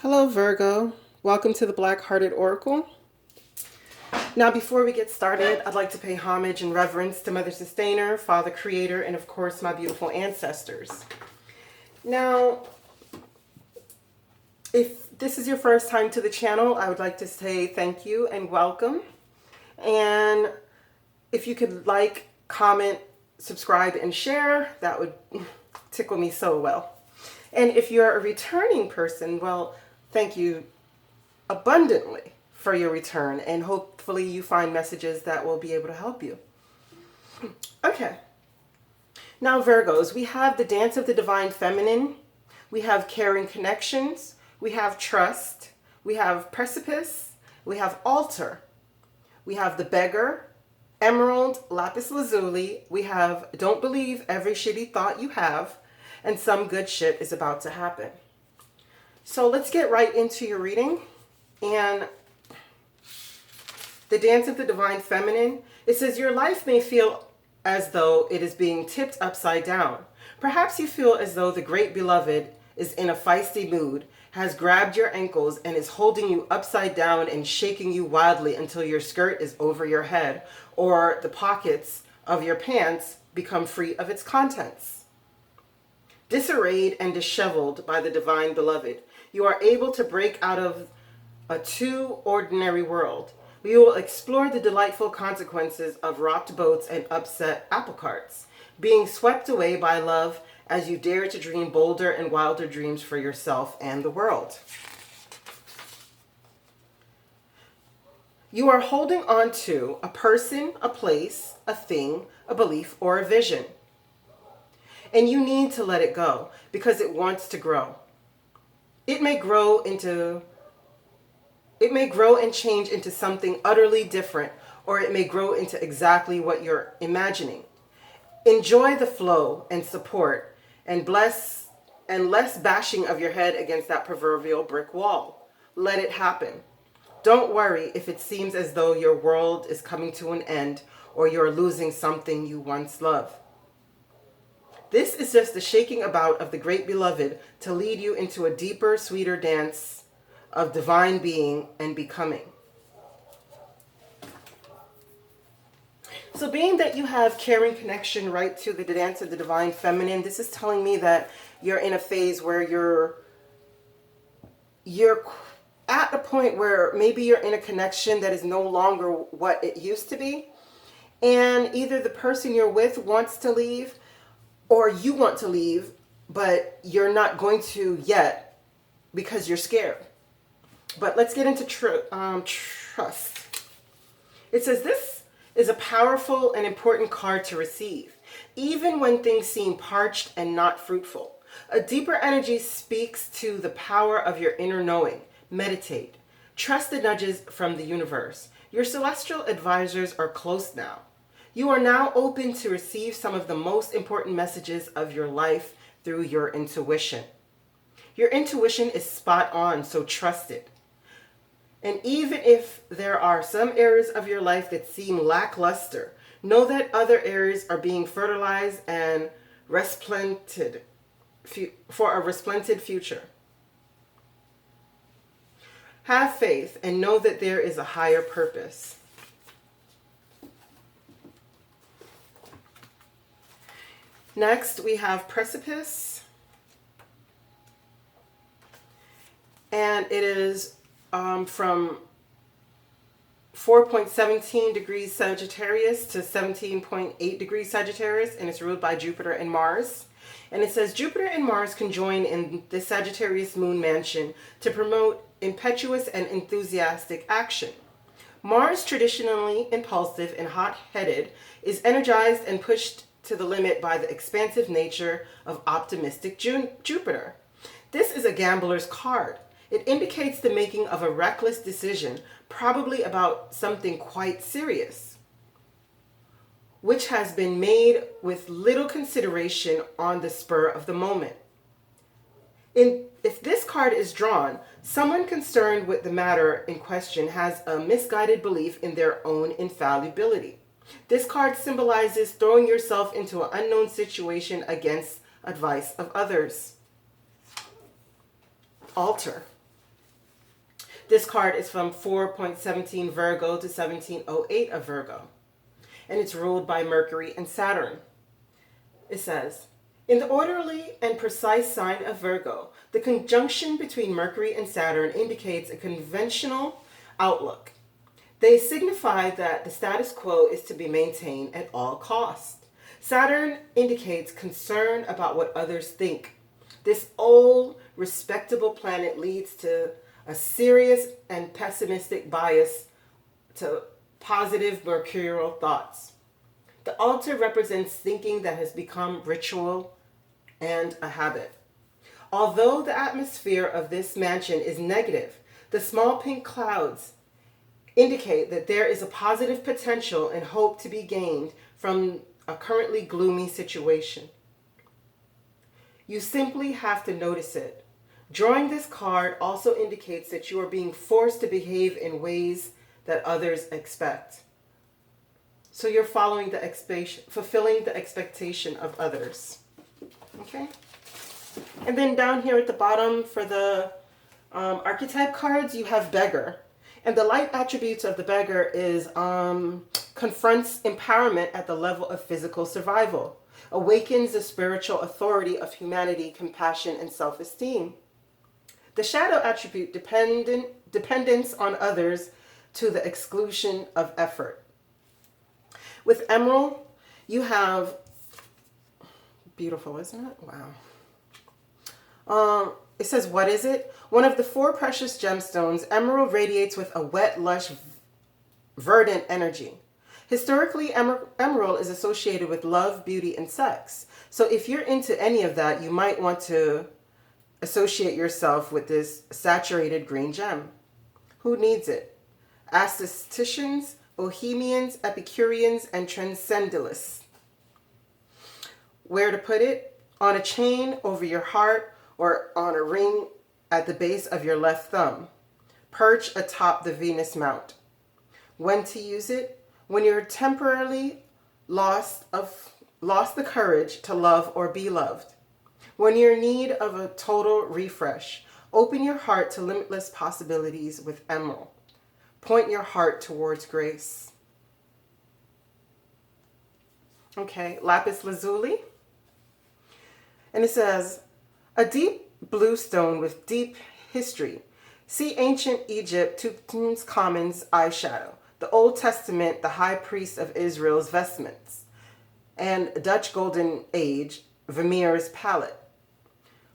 Hello, Virgo. Welcome to the Black-Hearted Oracle. Now, before we get started, I'd like to pay homage and reverence to Mother Sustainer, Father Creator, and of course, my beautiful ancestors. Now, if this is your first time to the channel, I would like to say thank you and welcome. And if you could like, comment, subscribe, and share, that would tickle me so well. And if you're a returning person, well, thank you abundantly for your return, and hopefully you find messages that will be able to help you. Okay. Now, Virgos, we have the Dance of the Divine Feminine. We have Caring Connections. We have Trust. We have Precipice. We have Altar. We have the Beggar, Emerald, Lapis Lazuli. We have Don't Believe Every Shitty Thought You Have, and Some Good Shit Is About to Happen. So let's get right into your reading. And the Dance of the Divine Feminine, it says your life may feel as though it is being tipped upside down. Perhaps you feel as though the great beloved is in a feisty mood, has grabbed your ankles and is holding you upside down and shaking you wildly until your skirt is over your head or the pockets of your pants become free of its contents. Disarrayed and disheveled by the divine beloved, you are able to break out of a too ordinary world. We will explore the delightful consequences of rocked boats and upset apple carts, being swept away by love as you dare to dream bolder and wilder dreams for yourself and the world. You are holding on to a person, a place, a thing, a belief, or a vision. And you need to let it go because it wants to grow. It may grow and change into something utterly different, or it may grow into exactly what you're imagining. Enjoy the flow and support and less bashing of your head against that proverbial brick wall. Let it happen. Don't worry if it seems as though your world is coming to an end or you're losing something you once loved. This is just the shaking about of the great beloved to lead you into a deeper, sweeter dance of divine being and becoming. So being that you have caring connection right to the Dance of the Divine Feminine, this is telling me that you're in a phase where you're at a point where maybe you're in a connection that is no longer what it used to be. And either the person you're with wants to leave, or you want to leave, but you're not going to yet because you're scared. But let's get into trust. It says this is a powerful and important card to receive, even when things seem parched and not fruitful. A deeper energy speaks to the power of your inner knowing. Meditate. Trust the nudges from the universe. Your celestial advisors are close now. You are now open to receive some of the most important messages of your life through your intuition. Your intuition is spot on, so trust it. And even if there are some areas of your life that seem lackluster, know that other areas are being fertilized and resplendent for a resplendent future. Have faith and know that there is a higher purpose. Next, we have Precipice. And it is from 4.17 degrees Sagittarius to 17.8 degrees Sagittarius, and it's ruled by Jupiter and Mars. And it says Jupiter and Mars conjoin in the Sagittarius moon mansion to promote impetuous and enthusiastic action. Mars, traditionally impulsive and hot-headed, is energized and pushed to the limit by the expansive nature of optimistic Jupiter. This is a gambler's card. It indicates the making of a reckless decision, probably about something quite serious, which has been made with little consideration on the spur of the moment. If this card is drawn, someone concerned with the matter in question has a misguided belief in their own infallibility. This card symbolizes throwing yourself into an unknown situation against advice of others. Altar. This card is from 4.17 Virgo to 1708 of Virgo, and it's ruled by Mercury and Saturn. It says, in the orderly and precise sign of Virgo, the conjunction between Mercury and Saturn indicates a conventional outlook. They signify that the status quo is to be maintained at all costs. Saturn indicates concern about what others think. This old, respectable planet leads to a serious and pessimistic bias to positive mercurial thoughts. The altar represents thinking that has become ritual and a habit. Although the atmosphere of this mansion is negative, the small pink clouds indicate that there is a positive potential and hope to be gained from a currently gloomy situation. You simply have to notice it. Drawing this card also indicates that you are being forced to behave in ways that others expect. So you're following the fulfilling the expectation of others. Okay? And then down here at the bottom for the archetype cards, you have beggar. And the light attributes of the beggar is confronts empowerment at the level of physical survival, awakens the spiritual authority of humanity, compassion, and self-esteem. The shadow attribute dependence on others to the exclusion of effort. With emerald, you have, beautiful, isn't it? Wow. It says, what is it? One of the 4 precious gemstones, emerald radiates with a wet, lush, verdant energy. Historically, emerald is associated with love, beauty, and sex. So if you're into any of that, you might want to associate yourself with this saturated green gem. Who needs it? Aestheticians, bohemians, epicureans, and transcendentalists. Where to put it? On a chain over your heart or on a ring at the base of your left thumb. Perch atop the Venus mount. When to use it? When you're temporarily lost the courage to love or be loved. When you're in need of a total refresh, open your heart to limitless possibilities with emerald. Point your heart towards grace. Okay, lapis lazuli. And it says, a deep blue stone with deep history. See ancient Egypt, Tutankhamun's eyeshadow. The Old Testament, the high priest of Israel's vestments. And Dutch Golden Age, Vermeer's palette.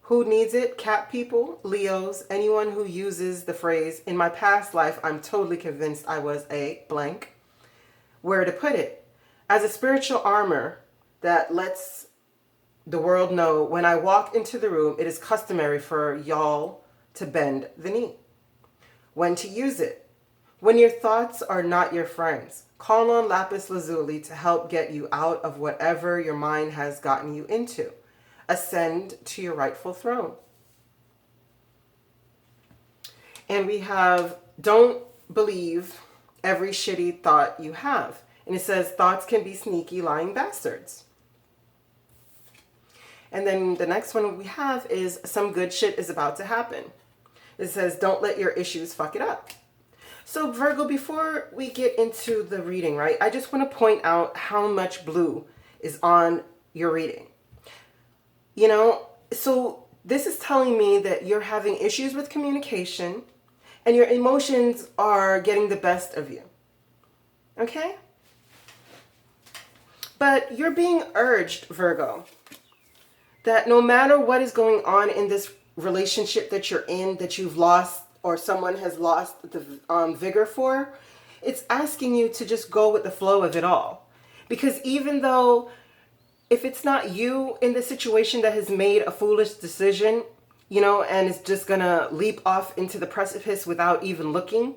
Who needs it? Cat people, Leos, anyone who uses the phrase, in my past life, I'm totally convinced I was a blank. Where to put it? As a spiritual armor that lets the world know when I walk into the room, it is customary for y'all to bend the knee. When to use it? When your thoughts are not your friends. Call on lapis lazuli to help get you out of whatever your mind has gotten you into. Ascend to your rightful throne. And we have, don't believe every shitty thought you have. And it says, thoughts can be sneaky, lying bastards. And then the next one we have is, some good shit is about to happen. It says, don't let your issues fuck it up. So Virgo, before we get into the reading, right, I just want to point out how much blue is on your reading. You know, so this is telling me that you're having issues with communication and your emotions are getting the best of you. Okay? But you're being urged, Virgo, that no matter what is going on in this relationship that you're in, that you've lost or someone has lost the vigor for, it's asking you to just go with the flow of it all. Because even though if it's not you in the situation that has made a foolish decision, you know, and is just gonna leap off into the precipice without even looking,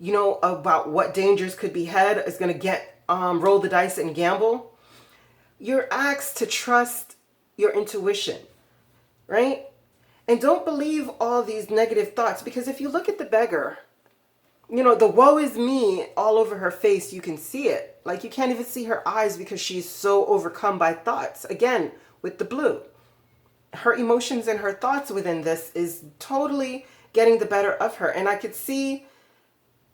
you know, about what dangers could be had, is gonna get roll the dice and gamble, you're asked to trust your intuition, right? And don't believe all these negative thoughts, because if you look at the beggar, you know, the woe is me all over her face, you can see it. Like you can't even see her eyes because she's so overcome by thoughts. Again, with the blue. Her emotions and her thoughts within this is totally getting the better of her. And I could see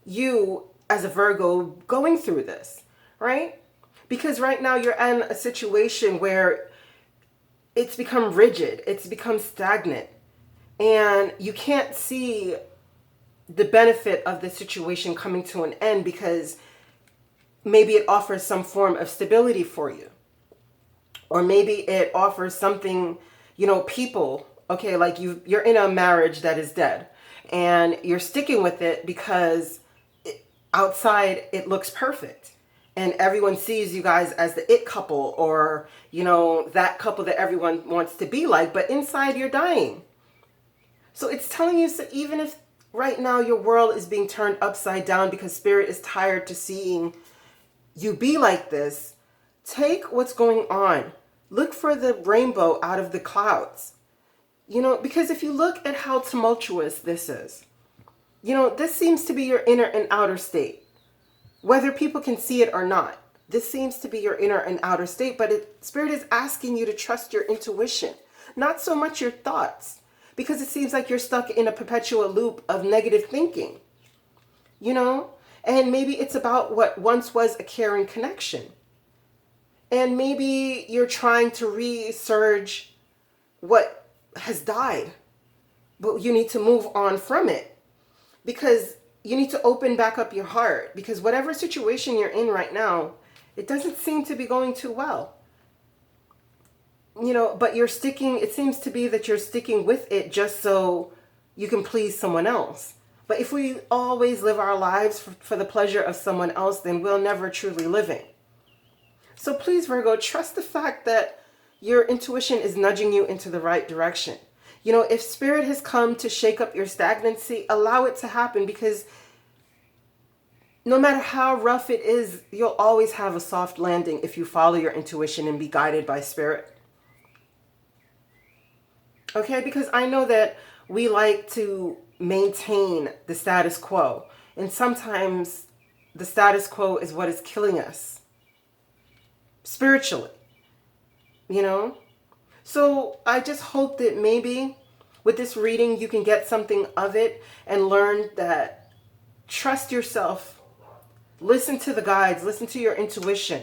you as a Virgo going through this, right? Because right now you're in a situation where it's become rigid, it's become stagnant, and you can't see the benefit of the situation coming to an end because maybe it offers some form of stability for you. Or maybe it offers something, people, okay, like you're in a marriage that is dead and you're sticking with it because outside it looks perfect and everyone sees you guys as the it couple, or that couple that everyone wants to be like, but inside you're dying. So it's telling you that even if right now your world is being turned upside down because spirit is tired to seeing you be like this, take what's going on, look for the rainbow out of the clouds. Because if you look at how tumultuous this is, this seems to be your inner and outer state. Whether people can see it or not, this seems to be your inner and outer state, but Spirit is asking you to trust your intuition, not so much your thoughts, because it seems like you're stuck in a perpetual loop of negative thinking, and maybe it's about what once was a caring connection. And maybe you're trying to resurge what has died, but you need to move on from it because you need to open back up your heart, because whatever situation you're in right now, it doesn't seem to be going too well. But it seems to be that you're sticking with it just so you can please someone else. But if we always live our lives for the pleasure of someone else, then we'll never truly living. So please, Virgo, trust the fact that your intuition is nudging you into the right direction. If spirit has come to shake up your stagnancy, allow it to happen, because no matter how rough it is, you'll always have a soft landing if you follow your intuition and be guided by spirit. Okay, because I know that we like to maintain the status quo, and sometimes the status quo is what is killing us spiritually, So I just hope that maybe with this reading you can get something of it and learn that trust yourself, listen to the guides, listen to your intuition.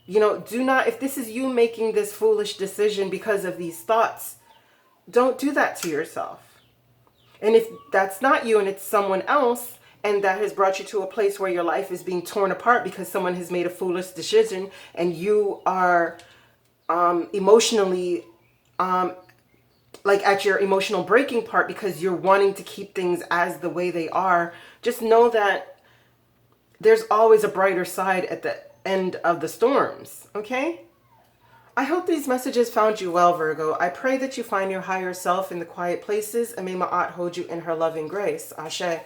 Do not, if this is you making this foolish decision because of these thoughts, don't do that to yourself. And if that's not you and it's someone else, and that has brought you to a place where your life is being torn apart because someone has made a foolish decision and you are emotionally like at your emotional breaking part because you're wanting to keep things as the way they are, just know that there's always a brighter side at the end of the storms, okay? I hope these messages found you well, Virgo. I pray that you find your higher self in the quiet places, and may Ma'at hold you in her loving grace. Ashe.